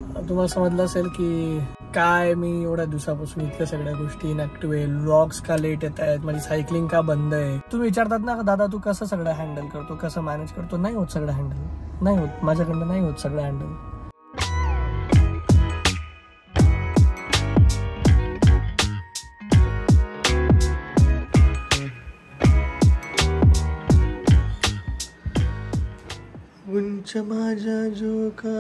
तुम्हाला समजलं असेल की काय मी एवढ्या दिवसापासून इतक्या सगळ्या गोष्टी इनॅक्टिव्ह आहे, व्लॉग्स का लेट येत आहेत, माझी सायकलिंग का बंद आहे. तुम्ही विचारतात ना दादा तू कसं सगळं हँडल करतो, कसं मॅनेज करतो. नाही होत सगळं हँडल, नाही होत माझ्याकडनं, नाही होत सगळं हँडल. उंच माझ्या जोका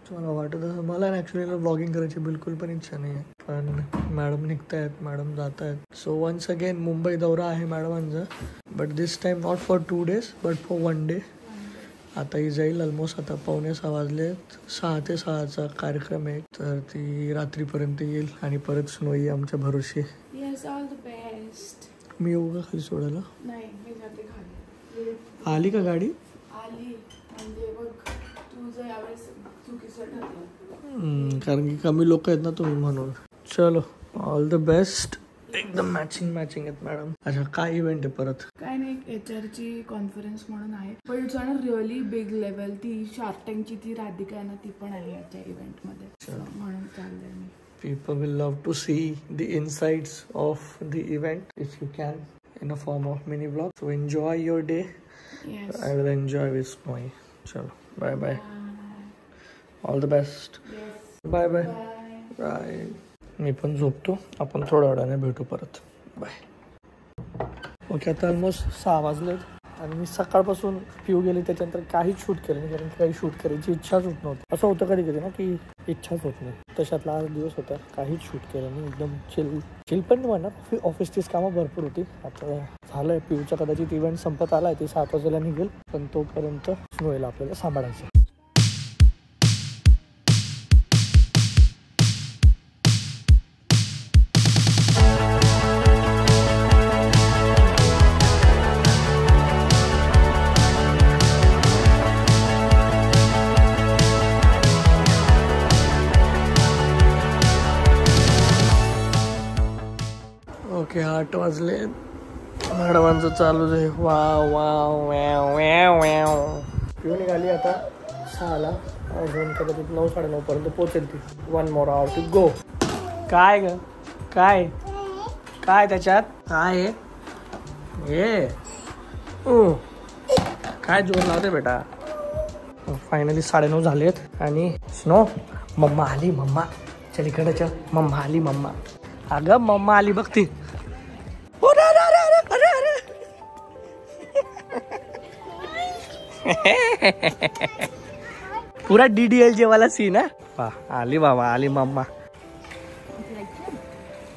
तुम्हाला वाटत असं मला ऍक्च्युअली व्लॉगिंग करायची बिलकुल पण इच्छा नाही आहे, पण मॅडम निघतायत, मॅडम जात आहेत. सो वन्स अगेन मुंबई दौरा आहे मॅडमांचा, but this time not for 2 days but for 1 day. आता ही जाईल ऑलमोस्ट. आता 5:45 वाजलेत. 6 ते 6चा कार्यक्रम आहे, तर ती रात्रीपर्यंत येईल आणि परत स्नोई आमच्या भरोशी. मी येऊ का खाली सोडायला? नाही, मी जाते खाली. आली का गाडी? आली, म्हणजे बघ तुझं यावेळेस चुकीचं ठरलं, कारण की कमी लोक आहेत ना तुम्ही म्हणून. चलो ऑल द बेस्ट. एकदम मॅचिंग आहेत मॅडम. अच्छा काय इव्हेंट आहे परत? काय नाही, HR ची कॉन्फरन्स म्हणून आहे, पण it's on a really big level. ती शार्क टँकची ती राधिका आहे ना, ती पण आहे याच्या इव्हेंट मध्ये, म्हणून चाललंय मी. People will love to see the insides of the event if you can in a form of mini vlog. So enjoy your day. Yes. I will enjoy with Snowy. Chalo, bye bye. All the best. Yes. Bye bye. Bye. मी पण झोपतो, आपण थोड्या वेळाने भेटू परत. Bye. Okay, आता almost 6 वाजलेत आणि मी सकाळपासून पिऊ गेली, त्याच्यानंतर काहीच शूट केलं नाही, कारण काही शूट करायची इच्छाच होत नव्हती. असं होतं कधी कधी ना की इच्छाच होत नाही. तशातला आज दिवस होता, काहीच शूट केलं नाही. एकदम चिल पण नाही म्हणणार, ऑफिसचीच कामं भरपूर होती. आता झालंय पिऊचा कदाचित इव्हेंट संपत आलाय, ती 7 वाजेला निघेल, पण तोपर्यंत स्नोईला आपल्याला सांभाळायचं. ओके, 8 वाजले. मॅडमांचं चालूच आहे. वाव वाव व्याव व्याव व्याव. पिऊ निघाली आता 6ला, अजून कदाचित 9-9:30 पर्यंत पोहोचेल ती. 1 more hour to go. काय ग काय काय त्याच्यात काय आहे? काय जोर लावते बेटा. फायनली 9:30 झालेत आणि स्नो मम्मा आली. मम्मा चल इकडे चल. मम्मा आली. मम्मा अगं मम्मा आली बघती. पूरा DDLJ वाला सीन है. आली बाबा आली मम्मा.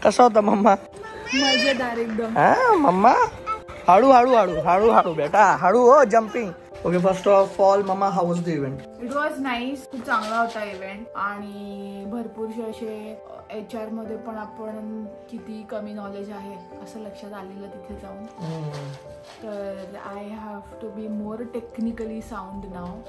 कसा होता मम्मा? मजेदार एकदम. हा मम्मा हळू हळू हळू हळू हळू बेटा हळू. हो jumping. Okay, first of all mumma how was the event? It was nice. खूप चांगला होता इव्हेंट आणि भरपूरसे असे HR मध्ये पण आपण किती कमी नॉलेज आहे असं लक्षात आलेलं तिथे जाऊन. तर I have to be more technically sound now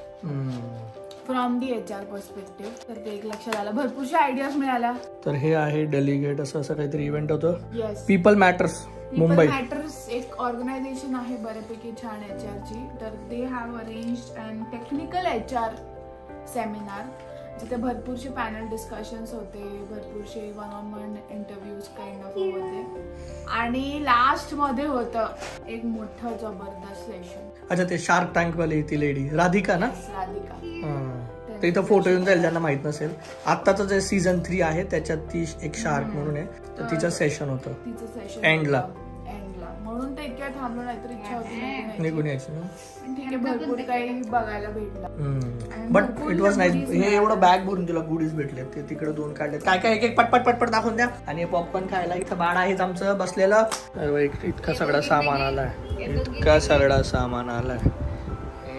from the HR perspective. तर ते एक लक्षात आलं, भरपूरशा आयडियाज मिळाल्या. तर हे आहे डेलिगेट असं काहीतरी इव्हेंट होतं. Yes, people matters Mumbai. Matters एक ऑर्गनायझेशन आहे बऱ्यापैकी छान HR ची. तर they have arranged and technical HR seminar, जिथे भरपूरशे पॅनल डिस्कशन्स होते, भरपूरशे 1-on-1 इंटरव्ह्यूज काइंड ऑफ होते आणि लास्ट मध्ये होतं एक मोठं जबरदस्त सेशन. अच्छा, ते शार्क टँक वाली ती लेडी राधिका ना? राधिका. ते इथं फोटो येऊन जाईल ज्यांना माहित नसेल. आत्ताचं जे सीझन 3 आहे त्याच्यात ती एक शार्क म्हणून आहे, तर तिचं सेशन होतं. तिचं सेशन एंडला. म्हणून ते इतक्या थांबलो, नाहीतर इच्छा होती निघून यायची ना. ठीक आहे, भरपूर काही बघायला भेटलं. But it was nice. हे एवढं बॅग भरून तुला गुडीज भेटले, ते तिकडे 2 काढले. काय काय एक एक पटपट दाखवून द्या. आणि पॉपकॉर्न खायला इथं बाळ आहेच आमचं बसलेलं. इतका सगळा सामान आलाय, इतका सगळा सामान आलाय.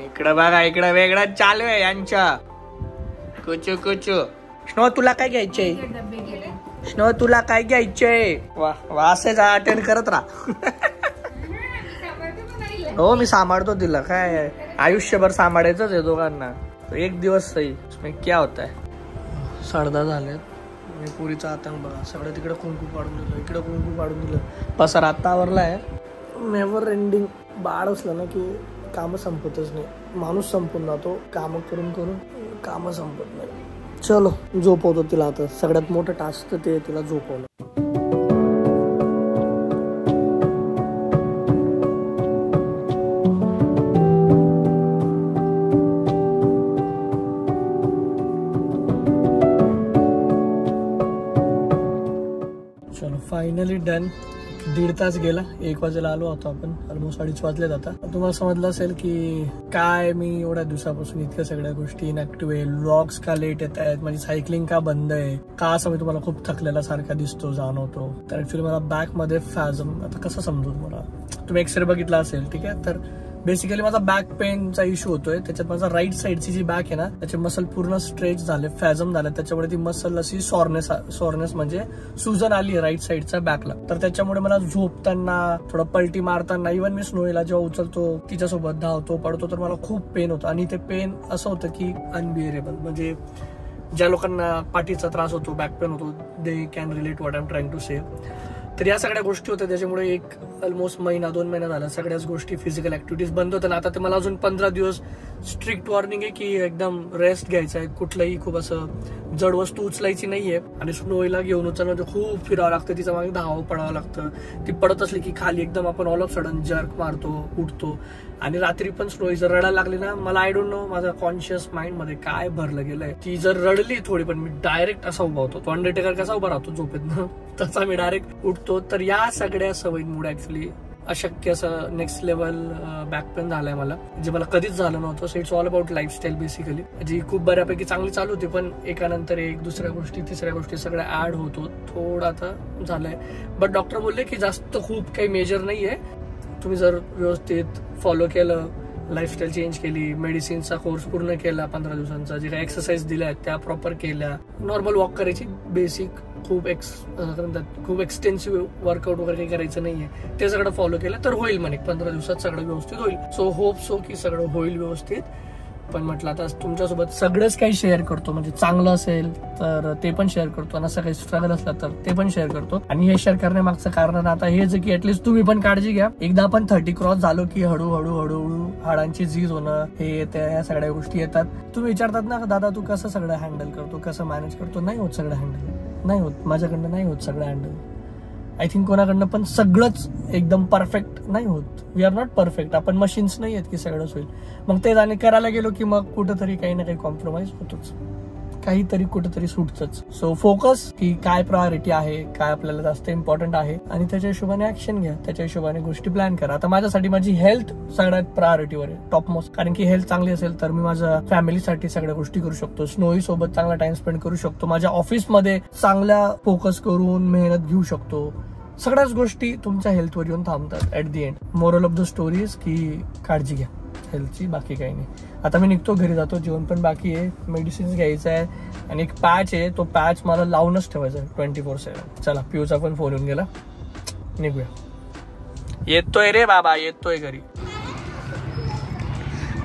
इकडं बघा, इकडं वेगळं चालू आहे यांच्या. कुचू कुचू. स्नो तुला काय घ्यायचंय? स्नो तुला काय घ्यायचंय? वा असेच अटेंड करत राहा. हो मी सांभाळतो तिला, काय आयुष्यभर सांभाळायचंच आहे दोघांना. एक दिवस सही उसमें क्या होता है. 10:30 झालेत. मी पुरीचा आतंक बघा. सगळं तिकडे कुंकू पाडून दिलं, इकडे कुंकू पाडून दिलं. पसार आता आवरला आहे. Never ending. बाळ असलं ना की कामं संपतच नाही. माणूस संपून जातो कामं करून करून, कामं संपत नाही. चलो झोपवतो तिला. आता सगळ्यात मोठं टास्क तर ते तिला झोपवलं. चलो फायनली डन. 1.5 तास गेला. 1 वाजेला आलो होतो आपण. ऑलमोस्ट 2:30 वाजले. आता तुम्हाला समजलं असेल की काय मी एवढ्या दिवसापासून इतक्या सगळ्या गोष्टी इनॅक्टिव्ह आहे. व्लॉग्स का लेट येत आहेत, माझी सायकलिंग का बंद आहे, का असं मी तुम्हाला खूप थकलेला सारखा दिसतो, जाणवतो. तर ऍक्च्युली मला बॅक मध्ये फॅजम, आता कसं समजू तुम्हाला, तुम्ही एक्सरे बघितला असेल ठीक आहे. तर बेसिकली माझा बॅक पेनचा इश्यू होतोय. त्याच्यात माझा राईट साईडची जी बॅक आहे ना त्याचे मसल पूर्ण स्ट्रेच झाले, फॅजम झाले. त्याच्यामुळे ती मसल अशी सॉरनेस म्हणजे सुजन आली राईट साईडच्या बॅकला. तर त्याच्यामुळे मला झोपताना, थोडं पलटी मारताना, इव्हन मी स्नोईला जेव्हा उचलतो, तिच्यासोबत धावतो, पडतो, तर मला खूप पेन होतं. आणि ते पेन असं होतं की अनबिअरेबल. म्हणजे ज्या लोकांना पाठीचा त्रास होतो, बॅक पेन होतो, they can relate what I am trying to say. तर या सगळ्या गोष्टी होत्या. त्याच्यामुळे एक ऑलमोस्ट 1-2 महिना झाला सगळ्याच गोष्टी फिजिकल ऍक्टिव्हिटीज बंद होत्या. आता ते मला अजून 15 दिवस स्ट्रिक्ट वॉर्निंग आहे की एकदम रेस्ट घ्यायचा आहे. कुठलंही खूप असं जड वस्तू उचलायची नाहीये. आणि स्नोईला घेऊन उचलणं खूप फिरावं लागतं, तिचं मागे धावावं पडावं लागतं. ती पडत असली की खाली एकदम आपण ऑल ऑफ सडन जर्क मारतो, उठतो. आणि रात्री पण स्नोई जर रडायला लागली ना, मला आय डोंट नो माझा कॉन्शियस माइंड मध्ये काय भरलं गेलंय. ती जर रडली थोडी पण मी डायरेक्ट असा उभा होतो. तो अंडरटेकर कसा उभा राहतो झोपेतनं, तसा मी डायरेक्ट उठतो. तर या सगळ्या सवयींमुळे ऍक्च्युली अशक्य असं नेक्स्ट लेवल बॅक पेन झालंय मला, जे मला कधीच झालं नव्हतं. So it's all about lifestyle basically, जी खूप बऱ्यापैकी चांगली चालू होती. पण एकानंतर एक, दुसऱ्या गोष्टी, तिसऱ्या गोष्टी सगळ्या ऍड होतो. थोडं आता झालंय. बट डॉक्टर बोलले की जास्त खूप काही मेजर नाहीये. तुम्ही जर व्यवस्थित फॉलो केलं, लाईफस्टाईल चेंज केली, मेडिसिनचा कोर्स पूर्ण केला 15 दिवसांचा, जे काही एक्सरसाइज दिल्या आहेत त्या प्रॉपर केल्या, नॉर्मल वॉक करायची, बेसिक खूप एक्सटेन्सिव्ह वर्कआउट वगैरे काही करायचं नाहीये, ते सगळं फॉलो केलं तर होईल म्हणे 15 दिवसात सगळं व्यवस्थित होईल. सो होप सो की सगळं होईल व्यवस्थित. पण म्हटलं आता तुमच्यासोबत सगळंच काही शेअर करतो, म्हणजे चांगलं असेल तर ते पण शेअर करतो, आणि असं काही स्ट्रगल असला तर ते पण शेअर करतो. आणि हे शेअर करण्यामागचं कारण आता हेच की ऍटलीस्ट तुम्ही पण काळजी घ्या. एकदा आपण 30 क्रॉस झालो की हळूहळू हाडांची झीज होणं, हे येते, या सगळ्या गोष्टी येतात. तुम्ही विचारतात ना दादा तू कसं सगळं हँडल करतो, कसं मॅनेज करतो. नाही होत सगळं हँडल, नाही होत. माझ्याकडनं नाही होत सगळं हँडल. आय थिंक कोणाकडनं पण सगळंच एकदम परफेक्ट नाही होत. We are not perfect. आपण मशीन्स नाही आहेत की सगळंच होईल. मग ते जाणे करायला गेलो की मग कुठंतरी काही ना काही कॉम्प्रोमाइज होतोच, काहीतरी कुठेतरी सुटतच. सो फोकस की काय प्रायोरिटी आहे, काय आपल्याला जास्त इम्पॉर्टंट आहे, आणि त्याच्या हिशोबाने ऍक्शन घ्या, त्याच्या हिशोबाने गोष्टी प्लॅन करा. आता माझ्यासाठी माझी हेल्थ सगळ्यात प्रायोरिटीवर आहे, टॉप मोस्ट. कारण की हेल्थ चांगली असेल तर मी माझ्या फॅमिलीसाठी सगळ्या गोष्टी करू शकतो, स्नोई सोबत चांगला टाइम स्पेंड करू शकतो, माझ्या ऑफिसमध्ये चांगल्या फोकस करून मेहनत घेऊ शकतो. सगळ्याच गोष्टी तुमच्या हेल्थवर येऊन थांबतात at the end. Moral of the stories की काळजी घ्या हेल्थची, बाकी काही नाही. आता मी निघतो, घरी जातो, जेवण पण बाकी आहे, मेडिसिन घ्यायचं आहे, आणि एक पॅच आहे, तो पॅच मला लावूनच ठेवायचा आहे 24/7. चला पिऊचा पण फोन येऊन गेला, निघूया. येतोय रे बाबा, येतोय घरी.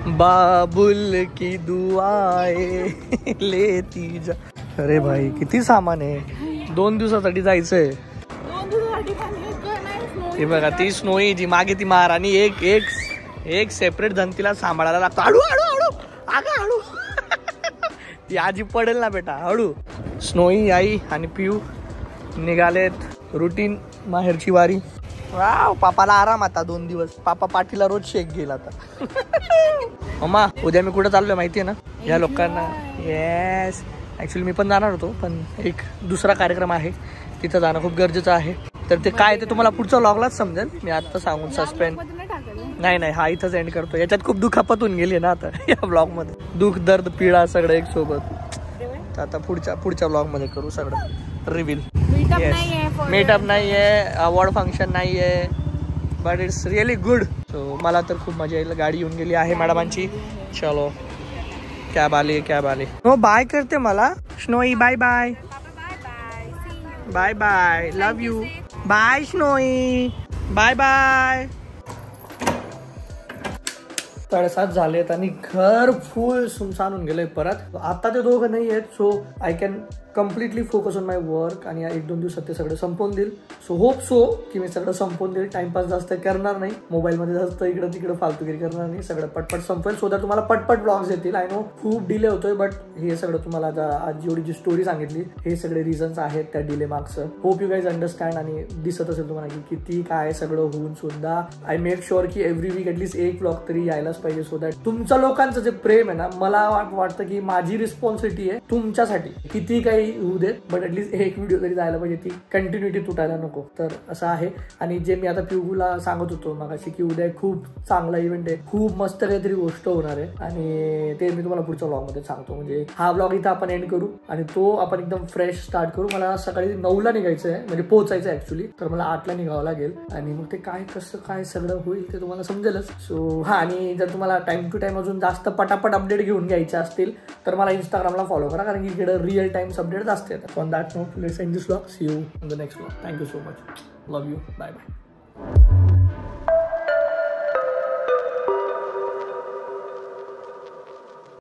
बाबुल की दुआए लेती जा. अरे भाई किती सामान आहे, 2 दिवसासाठी जायचंय. हे बघा ती स्नोई जी मागे ती महाराणी, एक सेपरेट जण तिला सांभाळायला लागतो. हळू हळू हळू अगं हळू ती आजी पडेल ना बेटा, हळू. स्नोई, आई आणि पिऊ निघालेत रुटीन माहेरची वारी. वाव, पापाला आराम आता 2 दिवस. पापा पाठीला रोज शेक घेईल आता. मम्मा उद्या मी कुठं चाललोय माहितीये ना, या लोकांना. येस, ऍक्च्युली मी पण जाणार होतो, पण एक दुसरा कार्यक्रम आहे, तिथं जाणं खूप गरजेचं आहे. तर ते काय ते तुम्हाला पुढच्या व्लॉगलाच समजेल. मी आता सांगून सस्पेंड नाही, हा इथंच एंड करतो. याच्यात खूप दुखापत होऊन गेली ना आता या ब्लॉग मध्ये, दुःख दर्द पीडा सगळं एक सोबत. तर आता पुढच्या ब्लॉग मध्ये करू सगळं रिव्हील. मीटअप नाहीये, अवॉर्ड फंक्शन नाहीये, but it's really good. So मला तर खूप मजा येईल. गाडी येऊन गेली आहे मॅडमांची. चलो कॅब आली. हो बाय करते मला Snowy. Bye bye bye bye, love you. Bye Snowy, bye bye. 7:30 झालेत आणि घर फुल सुनसान होऊन गेलंय परत. आता ते दोघं नाही आहेत, so I can completely focus on my work आणि 1-2 दिवसात ते सगळं संपवून देईल. सो होप सो की मी सगळं संपवून देईल. टाइमपास जास्त करणार नाही, मोबाईलमध्ये जास्त इकडं तिकडं फालतूगिरी करणार नाही, सगळं पटपट संपवेल सो दॅट तुम्हाला पटपट ब्लॉग्स येतील. आय नो खूप डिले होतोय, बट हे सगळं तुम्हाला आता आज जेवढी जी स्टोरी सांगितली हे सगळे रिझन्स आहेत त्या डिले मागचं. होप यू गाईज अंडरस्टँड आणि दिसत असेल तुम्हाला की किती काय सगळं होऊन सुद्धा आय मेक शुअर की एव्हरी वीक ॲटलीस्ट एक ब्लॉग तरी यायलाच पाहिजे, सो दॅट तुमच्या लोकांचं जे प्रेम आहे ना, मला वाटतं की माझी रिस्पॉन्सिबिलिटी आहे तुमच्यासाठी. किती काही होऊ देत, बट ॲटलीस्ट एक व्हिडिओ तरी जायला पाहिजे, ती कंटिन्युटी तुटायला नको. तर असं आहे. आणि जे मी आता पिऊला सांगत होतो मगाशी की उद्या खूप चांगला इव्हेंट आहे, खूप मस्त काहीतरी गोष्ट होणार आहे आणि ते मी तुम्हाला पुढच्या ब्लॉगमध्ये सांगतो. म्हणजे हा ब्लॉग इथं आपण एंड करू आणि तो आपण एकदम फ्रेश स्टार्ट करू. मला सकाळी 9ला निघायचं आहे, म्हणजे पोहोचायचं आहे ऍक्च्युली, तर मला 8ला निघावं लागेल आणि मग ते काय कसं काय सगळं होईल ते तुम्हाला समजेलच. सो हा, आणि जर तुम्हाला टाइम टू टाइम अजून जास्त पटापट अपडेट घेऊन घ्यायचे असतील तर मला इंस्टाग्रामला फॉलो करा, कारण की इकडे रिअल टाइम्स अपडेट्स असतात. On that note, let's end this vlog. See you in the next vlog. Thank you so much. Love you. Bye bye.